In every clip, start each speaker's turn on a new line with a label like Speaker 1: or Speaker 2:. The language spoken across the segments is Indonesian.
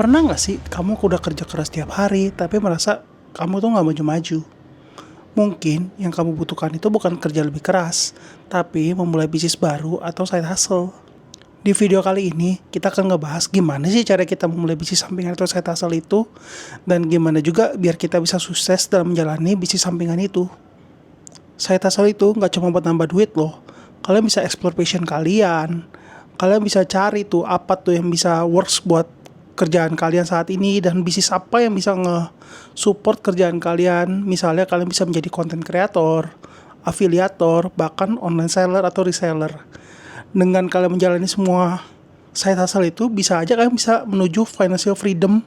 Speaker 1: Pernah nggak sih kamu udah kerja keras tiap hari, tapi merasa kamu tuh nggak maju-maju? Mungkin yang kamu butuhkan itu bukan kerja lebih keras, tapi memulai bisnis baru atau side hustle. Di video kali ini, kita akan ngebahas gimana sih cara kita memulai bisnis sampingan atau side hustle itu, dan gimana juga biar kita bisa sukses dalam menjalani bisnis sampingan itu. Side hustle itu nggak cuma buat nambah duit loh. Kalian bisa explore passion kalian. Kalian bisa cari tuh apa tuh yang bisa works buat kerjaan kalian saat ini, dan bisnis apa yang bisa nge-support kerjaan kalian. Misalnya kalian bisa menjadi content creator, afiliator, bahkan online seller atau reseller. Dengan kalian menjalani semua side hustle itu, bisa aja kalian bisa menuju financial freedom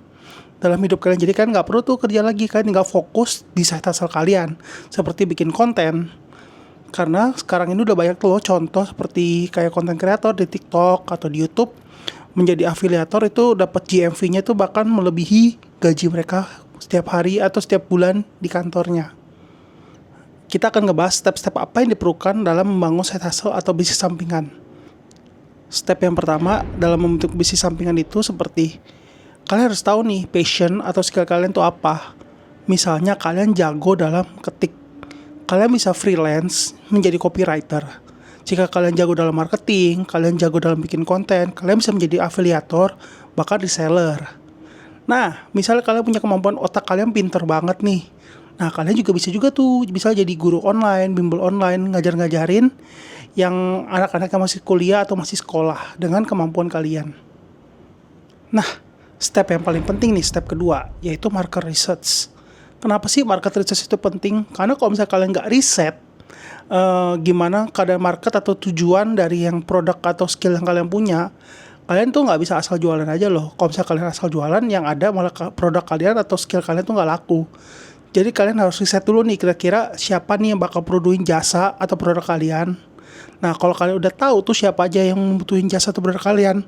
Speaker 1: dalam hidup kalian. Jadi kan nggak perlu tuh kerja lagi, kan tinggal fokus di side hustle kalian, seperti bikin konten. Karena sekarang ini udah banyak loh contoh seperti kayak content creator di TikTok atau di YouTube. Menjadi afiliator itu dapat GMV-nya itu bahkan melebihi gaji mereka setiap hari atau setiap bulan di kantornya. Kita akan ngebahas step-step apa yang diperlukan dalam membangun side hustle atau bisnis sampingan. Step yang pertama dalam membentuk bisnis sampingan itu seperti kalian harus tahu nih passion atau skill kalian itu apa. Misalnya kalian jago dalam ketik, kalian bisa freelance menjadi copywriter. Jika kalian jago dalam marketing, kalian jago dalam bikin konten, kalian bisa menjadi afiliator, bahkan reseller. Nah, misalnya kalian punya kemampuan otak kalian pinter banget nih. Nah, kalian juga bisa tuh, bisa jadi guru online, bimbel online, ngajarin yang anak-anak yang masih kuliah atau masih sekolah dengan kemampuan kalian. Nah, step yang paling penting nih, step kedua, yaitu market research. Kenapa sih market research itu penting? Karena kalau misalnya kalian nggak riset, gimana keadaan market atau tujuan dari yang produk atau skill yang kalian punya, kalian tuh nggak bisa asal jualan aja loh. Kalau misalnya kalian asal jualan, yang ada malah produk kalian atau skill kalian tuh nggak laku. Jadi kalian harus riset dulu nih, kira-kira siapa nih yang bakal produin jasa atau produk kalian. Nah, kalau kalian udah tahu tuh siapa aja yang membutuhin jasa atau produk kalian,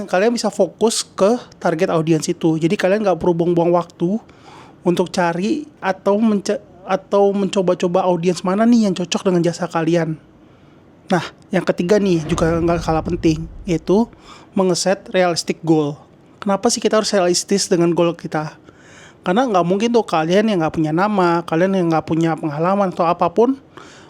Speaker 1: kalian bisa fokus ke target audiens itu. Jadi kalian nggak perlu buang-buang waktu untuk cari atau mencoba-coba audiens mana nih yang cocok dengan jasa kalian. Nah, yang ketiga nih juga nggak kalah penting, yaitu mengeset realistic goal. Kenapa sih kita harus realistis dengan goal kita? Karena nggak mungkin tuh kalian yang nggak punya nama, kalian yang nggak punya pengalaman atau apapun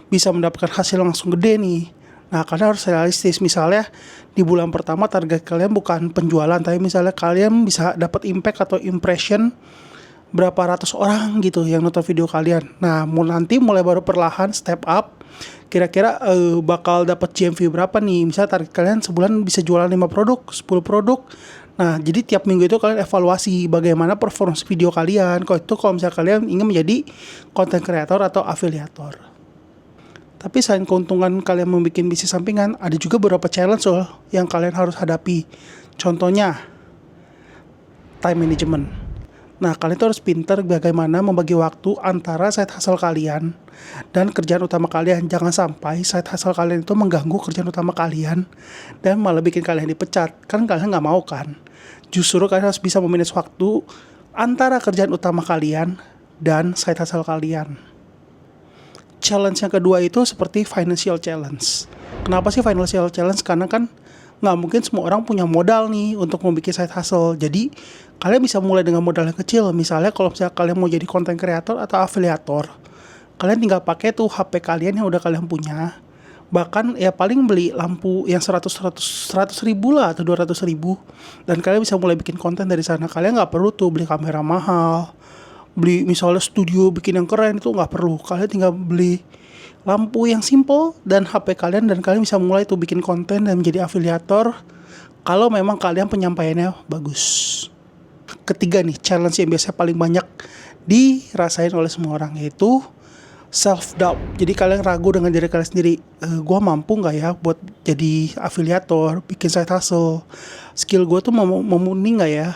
Speaker 1: bisa mendapatkan hasil langsung gede nih. Nah, kalian harus realistis. Misalnya di bulan pertama target kalian bukan penjualan, tapi misalnya kalian bisa dapat impact atau impression berapa ratus orang gitu yang nonton video kalian. Nah, mulai baru perlahan step up. Kira-kira bakal dapat GMV berapa nih? Misalnya target kalian sebulan bisa jualan 5 produk, 10 produk. Nah, jadi tiap minggu itu kalian evaluasi bagaimana performance video kalian. Kalau misalnya kalian ingin menjadi content creator atau afiliator. Tapi selain keuntungan kalian membuat bisnis sampingan, ada juga beberapa challenge loh yang kalian harus hadapi. Contohnya, time management. Nah, kalian tuh harus pintar bagaimana membagi waktu antara side hustle kalian dan kerjaan utama kalian. Jangan sampai side hustle kalian itu mengganggu kerjaan utama kalian dan malah bikin kalian dipecat. Kan kalian nggak mau kan? Justru kalian harus bisa memanage waktu antara kerjaan utama kalian dan side hustle kalian. Challenge yang kedua itu seperti financial challenge. Kenapa sih financial challenge? Karena kan nggak mungkin semua orang punya modal nih untuk membuat side hustle. Jadi kalian bisa mulai dengan modal yang kecil. Misalnya kalau misalnya kalian mau jadi content creator atau afiliator, kalian tinggal pakai tuh HP kalian yang udah kalian punya. Bahkan ya paling beli lampu yang 100 ribu lah atau 200 ribu. Dan kalian bisa mulai bikin konten dari sana. Kalian nggak perlu tuh beli kamera mahal, beli misalnya studio bikin yang keren, itu nggak perlu. Kalian tinggal beli lampu yang simple dan HP kalian, dan kalian bisa mulai tuh bikin konten dan menjadi afiliator kalau memang kalian penyampaiannya bagus. Ketiga nih, challenge yang biasanya paling banyak dirasain oleh semua orang, yaitu self-doubt. Jadi kalian ragu dengan diri kalian sendiri. Gue mampu gak ya buat jadi afiliator, bikin side hustle? Skill gue tuh memenuhi gak ya?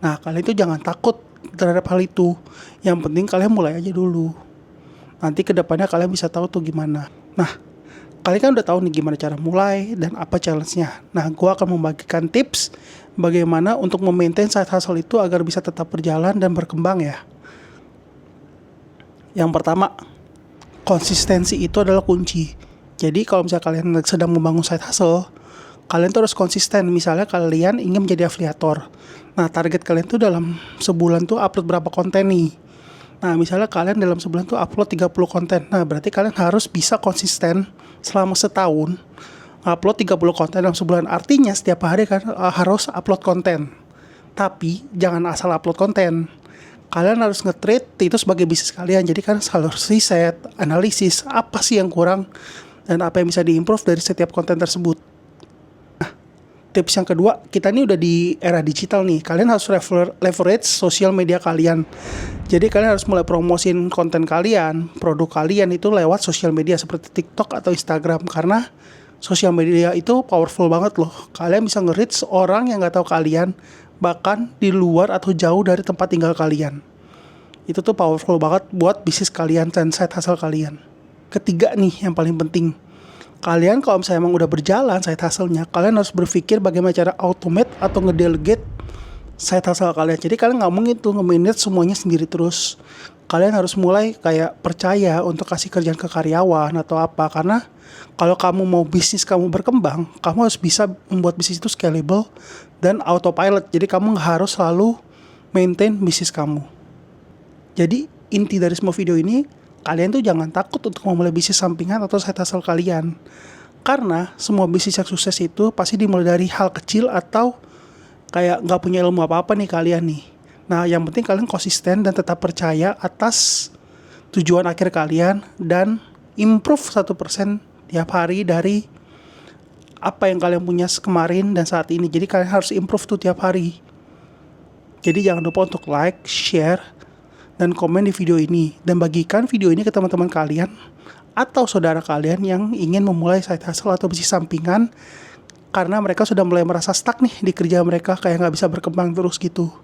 Speaker 1: Nah, kalian tuh jangan takut terhadap hal itu. Yang penting kalian mulai aja dulu. Nanti kedepannya kalian bisa tahu tuh gimana. Nah, kalian kan udah tahu nih gimana cara mulai dan apa challenge-nya. Nah, gue akan membagikan tips bagaimana untuk memaintain side hustle itu agar bisa tetap berjalan dan berkembang ya. Yang pertama, konsistensi itu adalah kunci. Jadi kalau misalnya kalian sedang membangun side hustle, kalian tuh harus konsisten. Misalnya kalian ingin menjadi afiliator. Nah, target kalian tuh dalam sebulan tuh upload berapa konten nih. Nah, misalnya kalian dalam sebulan tuh upload 30 konten. Nah, berarti kalian harus bisa konsisten selama setahun upload 30 konten dalam sebulan. Artinya setiap hari kan harus upload konten. Tapi jangan asal upload konten. Kalian harus nge-treat itu sebagai bisnis kalian. Jadi kan harus riset, analisis apa sih yang kurang dan apa yang bisa diimprove dari setiap konten tersebut. Tips yang kedua, kita ini udah di era digital nih. Kalian harus leverage sosial media kalian. Jadi kalian harus mulai promosin konten kalian, produk kalian itu lewat sosial media seperti TikTok atau Instagram. Karena sosial media itu powerful banget loh. Kalian bisa nge-reach orang yang gak tahu kalian, bahkan di luar atau jauh dari tempat tinggal kalian. Itu tuh powerful banget buat bisnis kalian dan side hustle kalian. Ketiga nih yang paling penting. Kalian kalau misalnya emang udah berjalan side hustle-nya, kalian harus berpikir bagaimana cara automate atau ngedelegate side hustle kalian. Jadi kalian gak mungkin tuh nge-manage semuanya sendiri terus. Kalian harus mulai kayak percaya untuk kasih kerjaan ke karyawan atau apa. Karena kalau kamu mau bisnis kamu berkembang, kamu harus bisa membuat bisnis itu scalable dan autopilot. Jadi kamu gak harus selalu maintain bisnis kamu. Jadi inti dari semua video ini, kalian tuh jangan takut untuk memulai bisnis sampingan atau side hustle kalian. Karena semua bisnis yang sukses itu pasti dimulai dari hal kecil atau kayak gak punya ilmu apa-apa nih kalian nih. Nah, yang penting kalian konsisten dan tetap percaya atas tujuan akhir kalian dan improve 1% tiap hari dari apa yang kalian punya kemarin dan saat ini. Jadi kalian harus improve tuh tiap hari. Jadi jangan lupa untuk like, share, dan komen di video ini. Dan bagikan video ini ke teman-teman kalian atau saudara kalian yang ingin memulai side hustle atau bisnis sampingan. Karena mereka sudah mulai merasa stuck nih di kerja mereka, kayak gak bisa berkembang terus gitu.